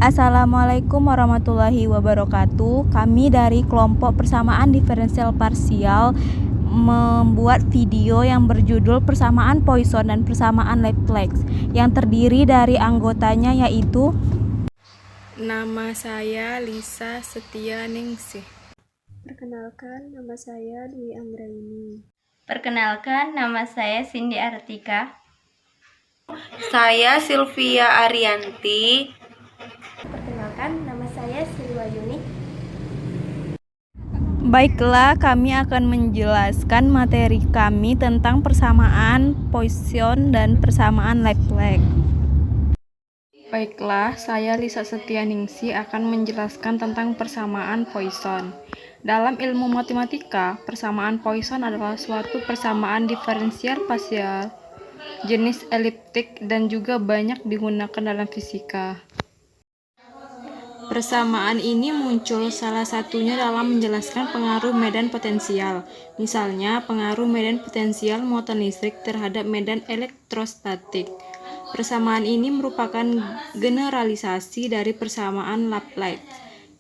Assalamualaikum warahmatullahi wabarakatuh. Kami dari kelompok persamaan diferensial parsial membuat video yang berjudul persamaan Poisson dan persamaan Laplace yang terdiri dari anggotanya yaitu Nama saya Lisa Setianingsih. Perkenalkan, nama saya Dwi Anggraini. Perkenalkan, nama saya Cindy Artika. Saya Sylvia Arianti. Perkenalkan, nama saya Silwayuni. Baiklah, kami akan menjelaskan materi kami tentang persamaan Poisson dan persamaan Laplace. Baiklah, saya Lisa Setianingsih akan menjelaskan tentang persamaan Poisson. Dalam ilmu matematika, persamaan Poisson adalah suatu persamaan diferensial parsial jenis eliptik dan juga banyak digunakan dalam fisika. Persamaan ini muncul salah satunya dalam menjelaskan pengaruh medan potensial. Misalnya, pengaruh medan potensial muatan listrik terhadap medan elektrostatik. Persamaan ini merupakan generalisasi dari persamaan Laplace,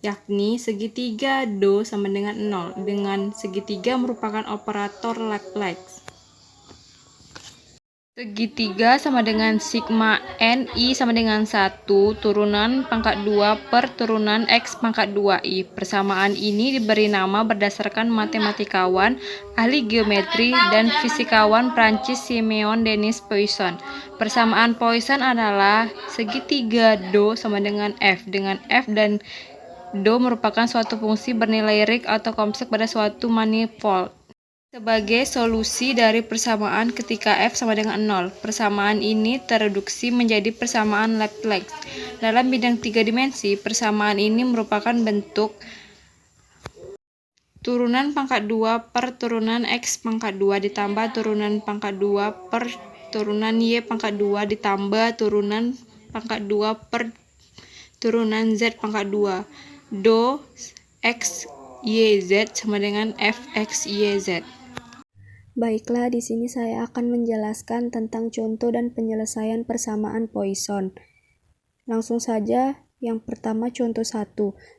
yakni segitiga Do sama dengan 0, dengan segitiga merupakan operator Laplace. Segitiga sama dengan sigma Ni sama dengan 1 turunan pangkat 2 per turunan X pangkat 2I. Persamaan ini diberi nama berdasarkan matematikawan, ahli geometri, dan fisikawan Prancis Simeon Denis Poisson. Persamaan Poisson adalah segitiga Do sama dengan F, dengan F dan Do merupakan suatu fungsi bernilai real atau kompleks pada suatu manifold. Sebagai solusi dari persamaan ketika F sama dengan 0, persamaan ini tereduksi menjadi persamaan Laplace. Dalam bidang 3 dimensi, persamaan ini merupakan bentuk turunan pangkat 2 per turunan X pangkat 2 ditambah turunan pangkat 2 per turunan Y pangkat 2 ditambah turunan pangkat 2 per turunan Z pangkat 2. Do X Y Z sama dengan Fx Y Z. Baiklah, di sini saya akan menjelaskan tentang contoh dan penyelesaian persamaan Poisson. Langsung saja, yang pertama contoh 1.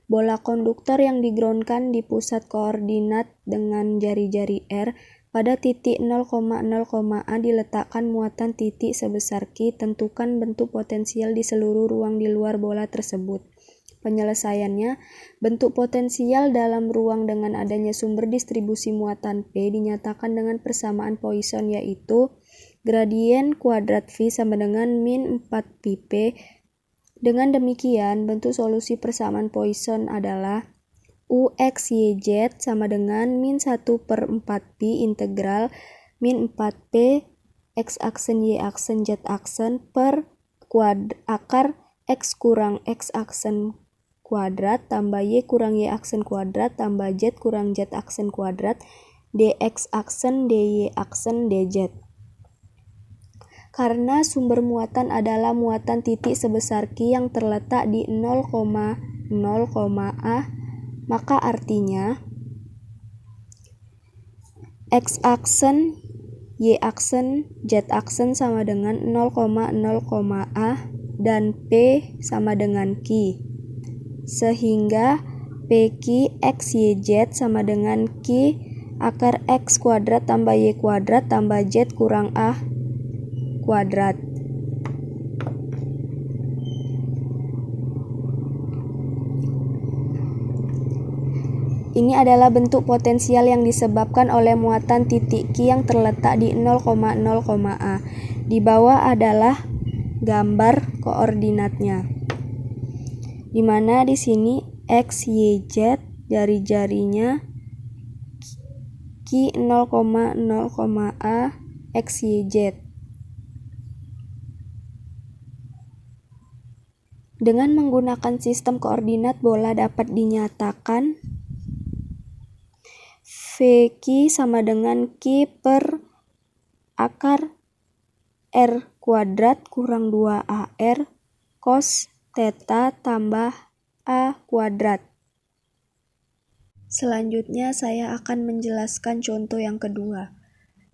Bola konduktor yang digroundkan di pusat koordinat dengan jari-jari R pada titik 0,0,A diletakkan muatan titik sebesar Q. Tentukan bentuk potensial di seluruh ruang di luar bola tersebut. Penyelesaiannya, bentuk potensial dalam ruang dengan adanya sumber distribusi muatan P dinyatakan dengan persamaan Poisson, yaitu gradien kuadrat V sama dengan min 4πp. Dengan demikian, bentuk solusi persamaan Poisson adalah UXYZ sama dengan min 1/4π integral min 4p X aksen Y aksen Z aksen per akar X kurang X aksen kuadrat tambah Y kurang Y aksen kuadrat tambah Z kurang Z aksen kuadrat dx aksen dy aksen dz. Karena sumber muatan adalah muatan titik sebesar Q yang terletak di 0,0,A, maka artinya X aksen, Y aksen, Z aksen sama dengan 0,0,A dan P sama dengan Q. Sehingga PQ X Y Z sama dengan Q akar X kuadrat tambah Y kuadrat tambah Z kurang A kuadrat. Ini adalah bentuk potensial yang disebabkan oleh muatan titik Q yang terletak di 0,0,A. Di bawah adalah gambar koordinatnya, di mana di sini X, Y, Z jari-jarinya Q 0,0,A X, Y, Z. Dengan menggunakan sistem koordinat bola dapat dinyatakan VQ sama dengan Q per akar R kuadrat kurang 2AR cos theta tambah A kuadrat. Selanjutnya saya akan menjelaskan contoh yang kedua.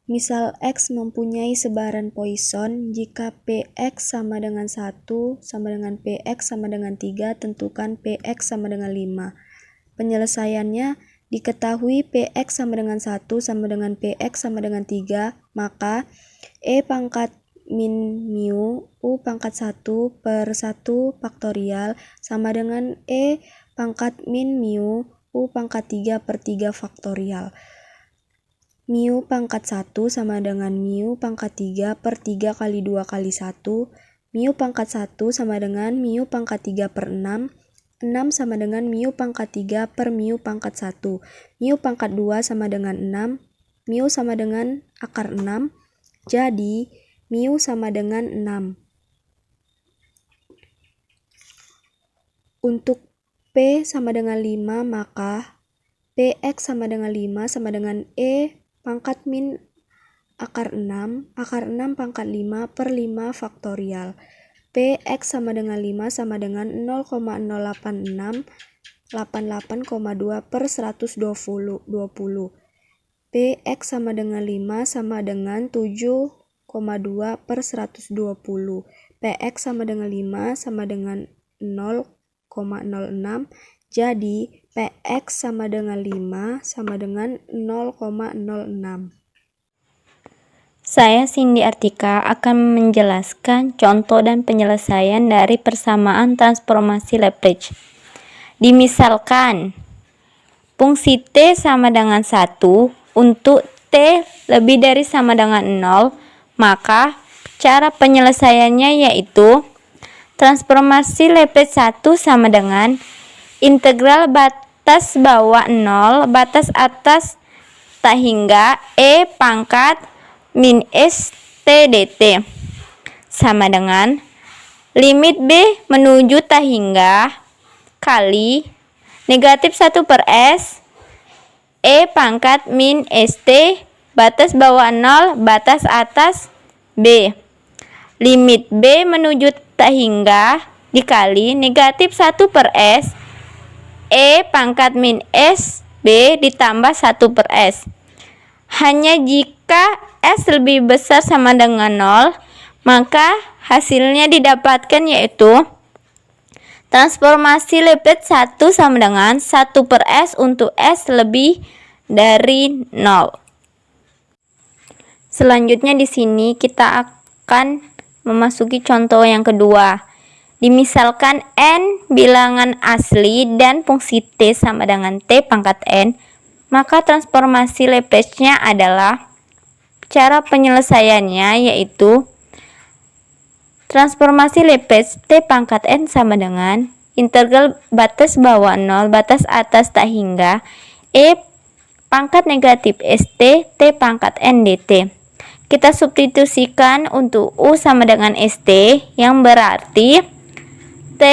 Misal X mempunyai sebaran Poisson, jika Px sama dengan 1 sama dengan Px sama dengan 3, tentukan Px sama dengan 5. Penyelesaiannya, diketahui Px sama dengan 1 sama dengan Px sama dengan 3, maka E pangkat min mu U pangkat 1 per 1 faktorial sama dengan E pangkat min mu U pangkat 3 per 3 faktorial. Mu pangkat 1 sama dengan mu pangkat 3 per 3 kali 2 kali 1. Mu pangkat 1 sama dengan mu pangkat 3 per 6. 6 sama dengan mu pangkat 3 per mu pangkat 1. Mu pangkat 2 sama dengan 6. Mu sama dengan akar 6. Jadi, mu sama dengan 6. Untuk P sama dengan 5, maka Px sama dengan 5 sama dengan E pangkat min akar 6 pangkat 5 per 5 faktorial. Px sama dengan 5 sama dengan 0,08688,2 per 120. Px sama dengan 5 sama dengan 7,2 per 120. Px sama dengan 5 sama dengan 0,06. Jadi, Px sama dengan 5 sama dengan 0,06. Saya Cindy Artika akan menjelaskan contoh dan penyelesaian dari persamaan transformasi Laplace. Dimisalkan, fungsi T sama dengan 1 untuk T lebih dari sama dengan 0, maka cara penyelesaiannya yaitu transformasi Laplace 1 sama dengan integral batas bawah 0, batas atas tak hingga E pangkat min S T dt sama dengan limit B menuju tak hingga kali negatif 1 per S E pangkat min ST batas bawah 0, batas atas B. Limit B menuju tak hingga dikali negatif 1 per S E pangkat min S B ditambah 1 per S. Hanya jika S lebih besar sama dengan 0, maka hasilnya didapatkan yaitu transformasi Laplace 1 sama dengan 1 per S untuk S lebih dari 0. Selanjutnya di sini kita akan memasuki contoh yang kedua. Dimisalkan n bilangan asli dan fungsi T sama dengan T pangkat n, maka transformasi Laplace-nya adalah, cara penyelesaiannya yaitu transformasi Laplace T pangkat n sama dengan integral batas bawah 0, batas atas tak hingga E pangkat negatif ST T pangkat n dt. Kita substitusikan untuk U sama dengan ST, yang berarti T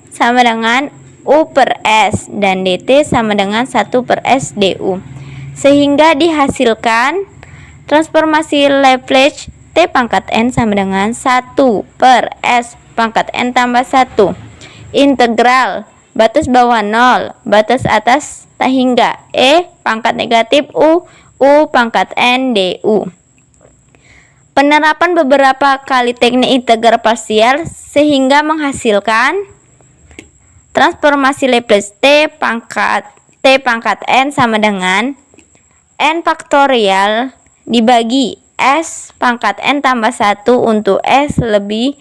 sama dengan U per S dan dt sama dengan 1 per S du. Sehingga dihasilkan transformasi Laplace T pangkat n sama dengan 1 per S pangkat n tambah 1. Integral batas bawah 0, batas atas tak hingga E pangkat negatif U pangkat n du. Penerapan beberapa kali teknik integral parsial sehingga menghasilkan transformasi Laplace T pangkat n sama dengan n faktorial dibagi S pangkat n tambah 1 untuk S lebih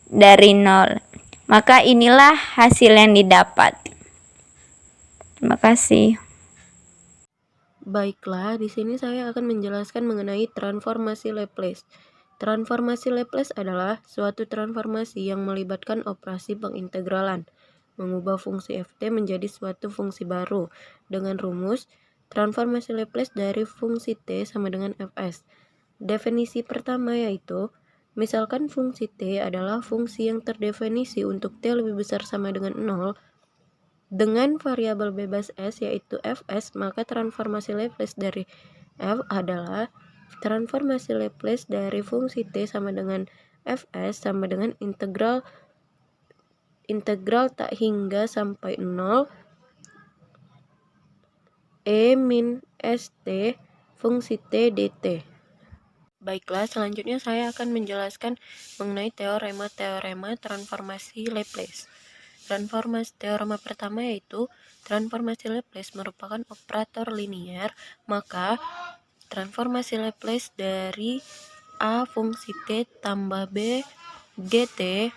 dari 0. Maka inilah hasil yang didapat. Terima kasih. Baiklah, di sini saya akan menjelaskan mengenai transformasi Laplace. Transformasi Laplace adalah suatu transformasi yang melibatkan operasi pengintegralan, mengubah fungsi ft menjadi suatu fungsi baru dengan rumus transformasi Laplace dari fungsi t sama dengan fs. Definisi pertama yaitu, misalkan fungsi t adalah fungsi yang terdefinisi untuk t lebih besar sama dengan 0 dengan variabel bebas s yaitu fs, maka transformasi Laplace dari f adalah transformasi Laplace dari fungsi t sama dengan fs sama dengan integral tak hingga sampai 0 e min st fungsi t dt. Baiklah, selanjutnya saya akan menjelaskan mengenai teorema-teorema transformasi Laplace. Teorema pertama yaitu transformasi Laplace merupakan operator linier, maka transformasi Laplace dari A fungsi T tambah B GT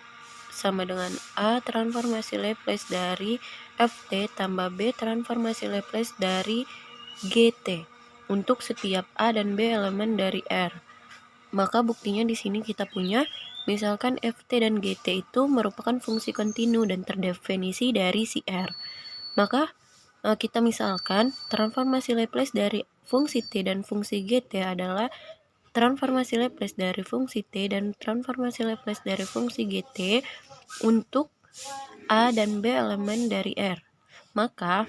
sama dengan A transformasi Laplace dari Ft tambah B transformasi Laplace dari GT untuk setiap A dan B elemen dari R. Maka buktinya di sini kita punya, misalkan Ft dan Gt itu merupakan fungsi kontinu dan terdefinisi dari si R. Maka kita misalkan transformasi Laplace dari fungsi T dan fungsi Gt adalah transformasi Laplace dari fungsi T dan transformasi Laplace dari fungsi Gt untuk A dan B elemen dari R. Maka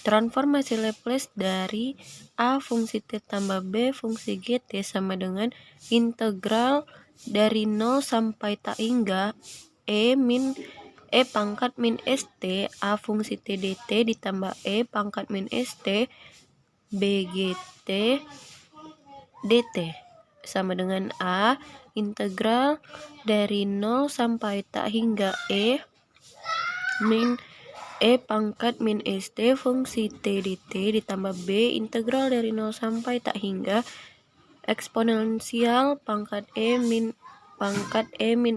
transformasi Laplace dari A fungsi T tambah B fungsi GT sama dengan integral dari 0 sampai tak hingga E pangkat min ST A fungsi T dt ditambah E pangkat min ST BGT dt sama dengan A integral dari 0 sampai tak hingga E pangkat min ST fungsi T dt ditambah B integral dari 0 sampai tak hingga eksponensial pangkat E min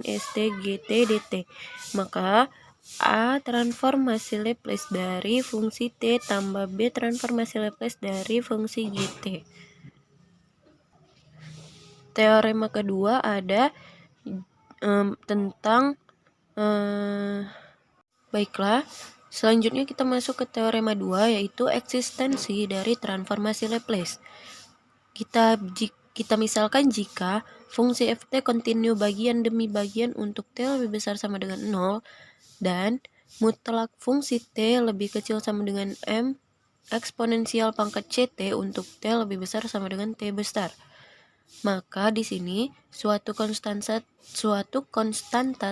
ST GT dt. Maka A transformasi Laplace dari fungsi T tambah B transformasi Laplace dari fungsi GT. Teorema kedua ada tentang baiklah, selanjutnya kita masuk ke teorema 2 yaitu eksistensi dari transformasi Laplace. Kita misalkan jika fungsi Ft kontinu bagian demi bagian untuk T lebih besar sama dengan 0 dan mutlak fungsi T lebih kecil sama dengan M eksponensial pangkat Ct untuk T lebih besar sama dengan T besar. Maka di sini suatu konstanta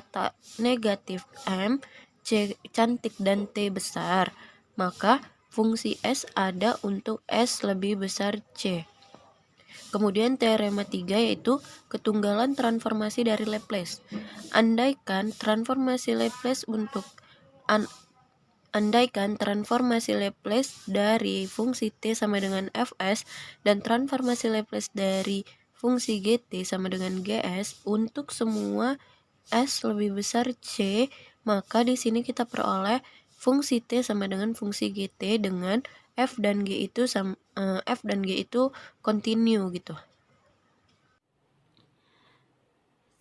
tak negatif M, C cantik dan T besar, maka fungsi S ada untuk S lebih besar C. Kemudian teorema 3 yaitu ketunggalan transformasi dari Laplace. Andaikan transformasi Laplace dari fungsi T sama dengan Fs dan transformasi Laplace dari fungsi Gt sama dengan Gs untuk semua S lebih besar C, maka di sini kita peroleh fungsi T sama dengan fungsi Gt dengan F dan G itu kontinu gitu.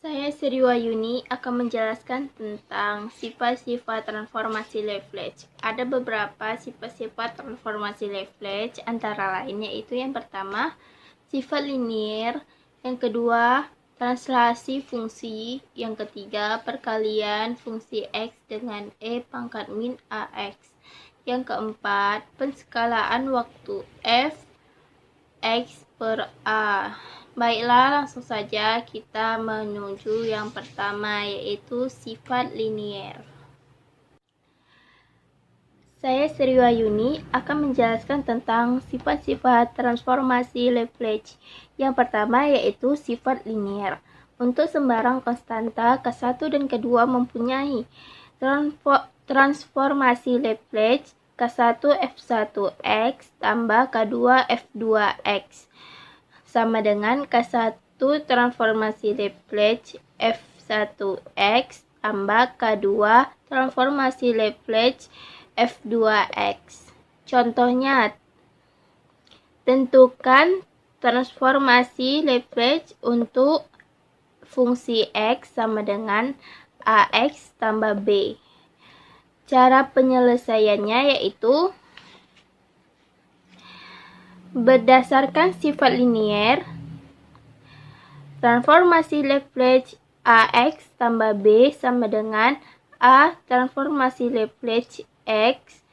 Saya Sri Wayuni akan menjelaskan tentang sifat-sifat transformasi Laplace. Ada beberapa sifat-sifat transformasi Laplace, antara lain yaitu yang pertama, sifat linier, yang kedua, translasi fungsi, yang ketiga, perkalian fungsi X dengan E pangkat min AX, yang keempat, penskalaan waktu F X per A. Baiklah, langsung saja kita menuju yang pertama, yaitu sifat linier. Saya Sri Wayuni akan menjelaskan tentang sifat-sifat transformasi Laplace. Yang pertama yaitu sifat linier. Untuk sembarang konstanta K1 dan K2 mempunyai transformasi Laplace K1 F1X tambah K2 F2X sama dengan K1 transformasi Laplace F1X tambah K2 transformasi Laplace F2X. Contohnya, tentukan transformasi Laplace untuk fungsi X sama dengan AX tambah B. Cara penyelesaiannya yaitu berdasarkan sifat linier, transformasi Laplace AX tambah B sama dengan A transformasi Laplace X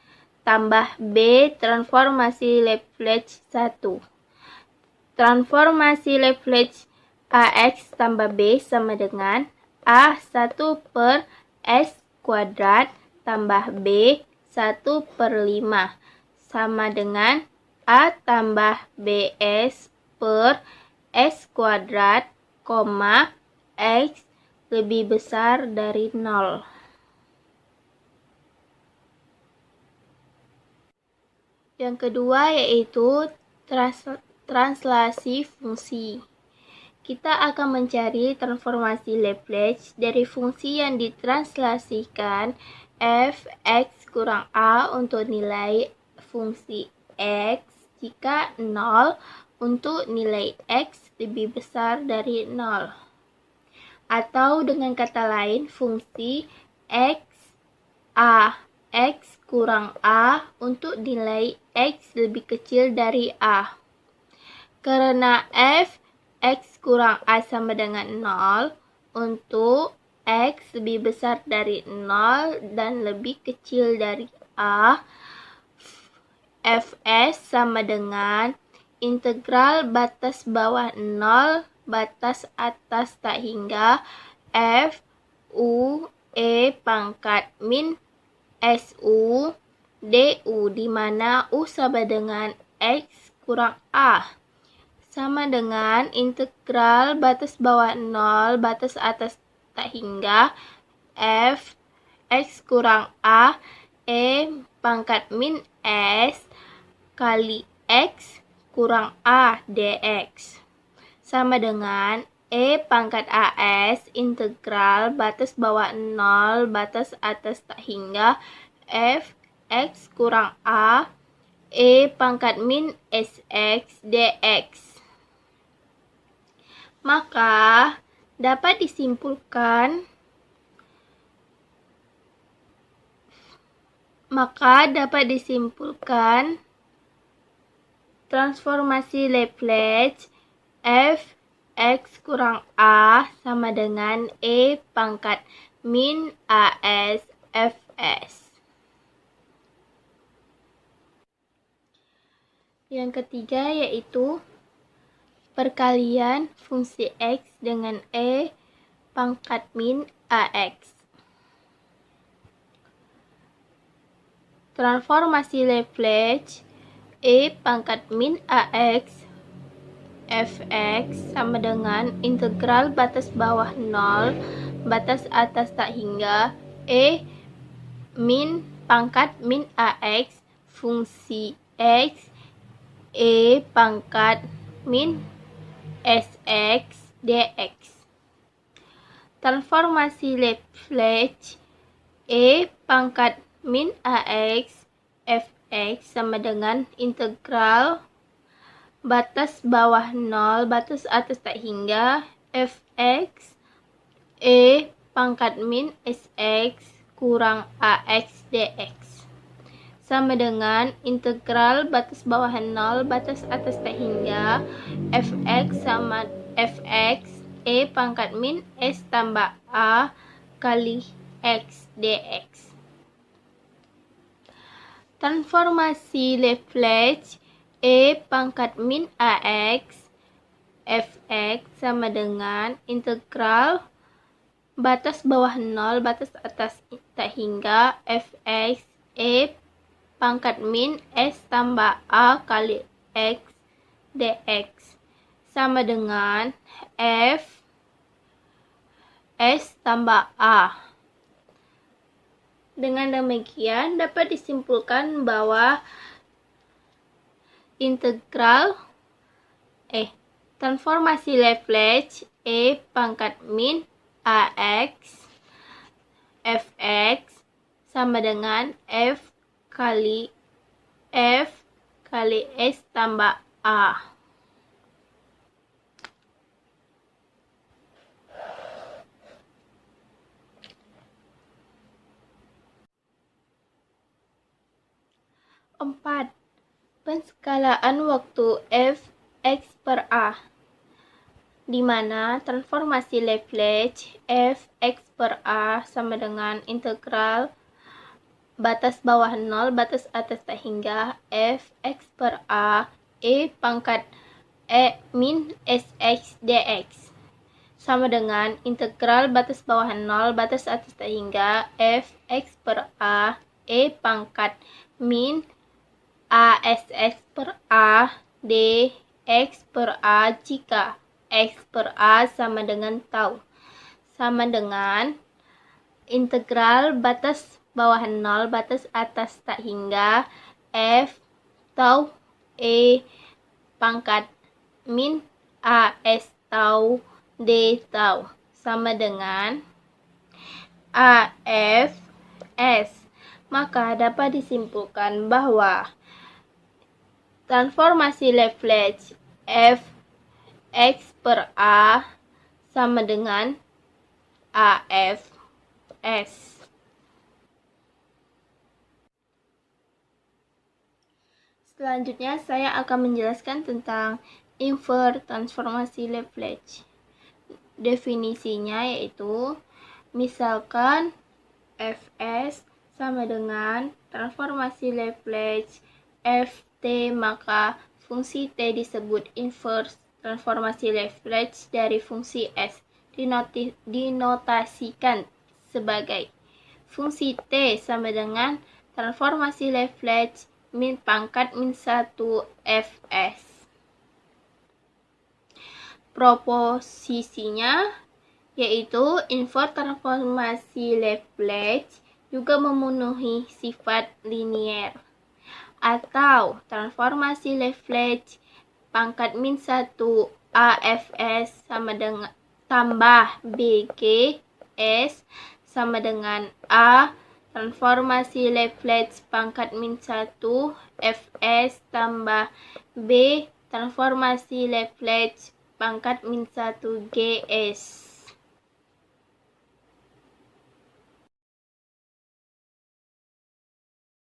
tambah B transformasi Laplace 1. Transformasi Laplace AX tambah B sama dengan A1 per S kuadrat tambah B 1 per 5 sama dengan A tambah BS per x kuadrat, x lebih besar dari 0. Yang kedua yaitu translasi fungsi. Kita akan mencari transformasi Laplace dari fungsi yang ditranslasikan f(x kurang a) untuk nilai fungsi x jika 0 untuk nilai x lebih besar dari 0. Atau dengan kata lain, fungsi x kurang a untuk nilai x lebih kecil dari a. Karena f(x kurang a) sama dengan 0 untuk x lebih besar dari 0 dan lebih kecil dari a, fs sama dengan integral batas bawah 0 batas atas tak hingga f u e pangkat min su du, di mana u sama dengan x kurang a, sama dengan integral batas bawah 0 batas atas tak hingga f x kurang a e pangkat min s kali x kurang a dx, sama dengan e pangkat as integral batas bawah 0 batas atas tak hingga f x kurang a e pangkat min sx dx. Maka dapat disimpulkan transformasi Laplace f(x kurang a) sama dengan e pangkat min as fs. Yang ketiga yaitu perkalian fungsi x dengan e pangkat min ax. Transformasi Laplace e pangkat min ax fx sama dengan integral batas bawah 0 batas atas tak hingga e min pangkat min ax fungsi x e pangkat min sx dx. Transformasi Laplace e pangkat min ax fx sama dengan integral batas bawah 0 batas atas tak hingga fx e pangkat min sx kurang ax dx, sama dengan integral batas bawah 0 batas atas tak hingga fx sama fx e pangkat min s tambah a kali x dx. Transformasi Laplace e pangkat min ax fx sama dengan integral batas bawah 0 batas atas tak hingga fx e pangkat min s tambah a kali x dx, sama dengan f s tambah a. Dengan demikian dapat disimpulkan bahwa transformasi Laplace e pangkat min ax fx sama dengan f kali s tambah a. Empat, penskalaan waktu f(x per a), di mana transformasi Laplace f(x per a) sama dengan integral batas bawah 0 batas atas tak hingga f(x per a) e pangkat min sx dx, sama dengan integral batas bawah 0 batas atas tak hingga f(x per a) e pangkat min ASX per A dx per A jika X per A sama dengan tau. Sama dengan integral batas bawah 0, batas atas tak hingga F tau E pangkat min A S tau D tau sama dengan A F S. Maka dapat disimpulkan bahwa transformasi Laplace f x per A sama dengan A F S. Selanjutnya saya akan menjelaskan tentang invert transformasi Laplace. Definisinya yaitu misalkan Fs sama dengan transformasi Laplace Ft, maka fungsi T disebut inverse transformasi Laplace dari fungsi S. Dinotasikan sebagai fungsi T sama dengan transformasi Laplace min pangkat min 1 Fs. Proposisinya yaitu invert transformasi Laplace juga memenuhi sifat linier, atau transformasi Laplace pangkat min 1 AFS sama dengan tambah BGS sama dengan A transformasi Laplace pangkat min 1 Fs tambah B transformasi Laplace pangkat min 1 GS.